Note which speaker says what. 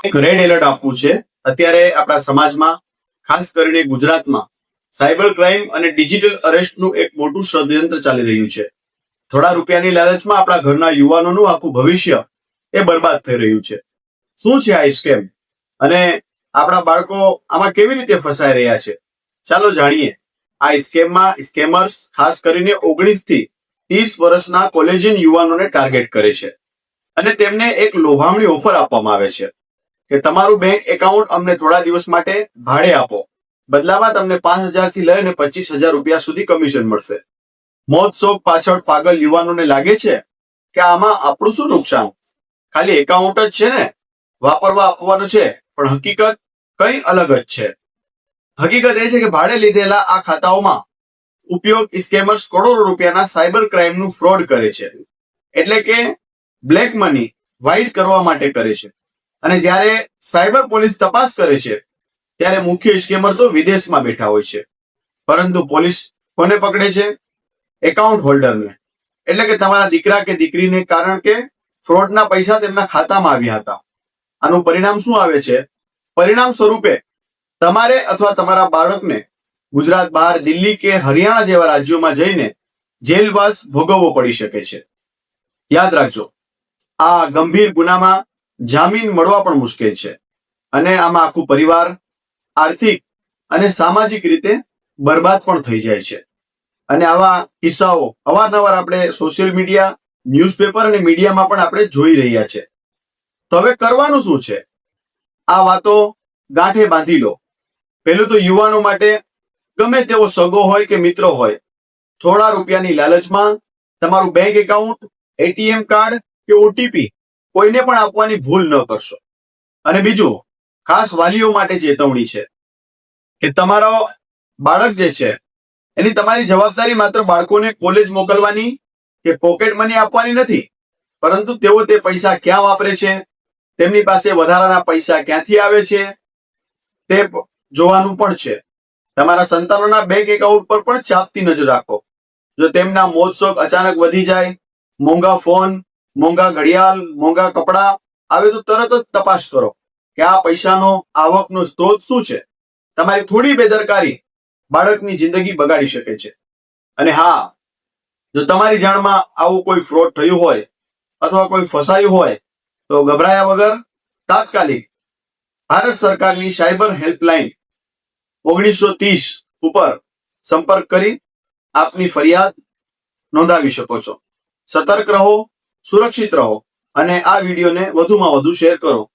Speaker 1: એક red alert આપવું છે. અત્યારે આપણા સમાજમાં ખાસ કરીને ગુજરાતમાં સાયબર ક્રાઇમ અને ડિજિટલ અરેસ્ટનું એક મોટું ષડયંત્ર ચાલી રહ્યું છે. થોડા રૂપિયાની લાલચમાં આપણા ઘરના યુવાનોનું આખું ભવિષ્ય એ બરબાદ થઈ રહ્યું છે. શું છે આ સ્કેમ અને આપણા બાળકો આમાં કેવી રીતે ફસાઈ રહ્યા છે? ચાલો જાણીએ. આ સ્કેમર્સ ખાસ કરીને 19 થી 30 વર્ષના કોલેજિયન યુવાનોને ટાર્ગેટ કરે છે અને તેમને એક લોભામણી ઓફર આપવામાં આવે છે કે તમારું બેંક એકાઉન્ટ અમને થોડા દિવસ માટે ભાડે આપો, બદલામાં તમને 5,000 થી લઈને 25,000 રૂપિયા સુધી કમિશન મળશે. મોત શોખ પાછળ પાગલ યુવાનોને લાગે છે કે આમાં આપણું શું નુકસાન, ખાલી એકાઉન્ટ જ છે ને, વાપરવા આપવાનું છે. પણ હકીકત કઈ અલગ જ છે. હકીકત એ છે કે ભાડે લીધેલા આ ખાતાઓમાં ઉપયોગ સ્કેમર્સ કરોડો રૂપિયાના સાયબર ક્રાઇમનું ફ્રોડ કરે છે. એટલે કે બ્લેક મની વ્હાઇટ કરવા માટે કરે છે. અને જ્યારે સાયબર પોલીસ તપાસ કરે છે ત્યારે મુખ્ય સ્કેમર તો વિદેશમાં બેઠા હોય છે. પરંતુ પોલીસ કોને પકડે છે? એકાઉન્ટ હોલ્ડરને. એટલે કે તમારા દીકરા કે દીકરીને, કારણ કે ફ્રોડના પૈસા તેમના ખાતામાં આવ્યા હતા. આનું પરિણામ શું આવે છે? પરિણામ સ્વરૂપે તમારે અથવા તમારા બાળકને ગુજરાત બહાર દિલ્હી કે હરિયાણા જેવા રાજ્યોમાં જઈને જેલવાસ ભોગવવો પડી શકે છે. યાદ રાખજો, આ ગંભીર ગુનામાં જામીન મળવા પણ મુશ્કેલ છે અને આમાં આખું પરિવાર આર્થિક અને સામાજિક રીતે બરબાદ પણ થઈ જાય છે. અને આવા કિસ્સાઓ અવારનવાર આપણે સોશિયલ મીડિયા, ન્યૂઝપેપર અને મીડિયામાં પણ આપણે જોઈ રહ્યા છે. તો હવે કરવાનું શું છે? આ વાતો ગાંઠે બાંધી લો. પહેલું તો યુવાનો માટે, ગમે તેવો સગો હોય કે મિત્ર હોય, થોડા રૂપિયાની લાલચમાં તમારું બેંક એકાઉન્ટ, એટીએમ કાર્ડ કે ઓટીપી કોઈને પણ આપવાની ભૂલ ન કરશો. અને બીજું, ખાસ વાલીઓ માટે ચેતવણી છે કે તમારો બાળક જે છે એની તમારી જવાબદારી માત્ર બાળકોને કોલેજ મોકલવાની કે પોકેટ મની આપવાની નથી, પરંતુ તેઓ તે પૈસા ક્યાં વાપરે છે, તેમની પાસે વધારાના પૈસા ક્યાંથી આવે છે તે જોવાનું પણ છે. તમારા સંતાનોના બેંક એકાઉન્ટ પર પણ ચાંપતી નજર રાખો. જો તેમના મોજ શોખ અચાનક વધી જાય, મોંઘા ફોન, મોંઘા ઘડિયાળ, મોંઘા કપડા આવે તો તરત જ તપાસ કરો કે આ પૈસાનો આવકનો સ્ત્રોત શું છે. તમારી થોડી બેદરકારી બાળકની જિંદગી બગાડી શકે છે. અને હા, જો તમારી જાણમાં આવું કોઈ ફ્રોડ થયું હોય અથવા કોઈ ફસાયું હોય તો ગભરાયા વગર તાત્કાલિક ભારત સરકારની સાયબર હેલ્પલાઇન 1930 ઉપર સંપર્ક કરી આપની ફરિયાદ નોંધાવી શકો છો. સતર્ક રહો, સુરક્ષિત રહો અને આ વિડીયોને વધુમાં વધુ શેર કરો.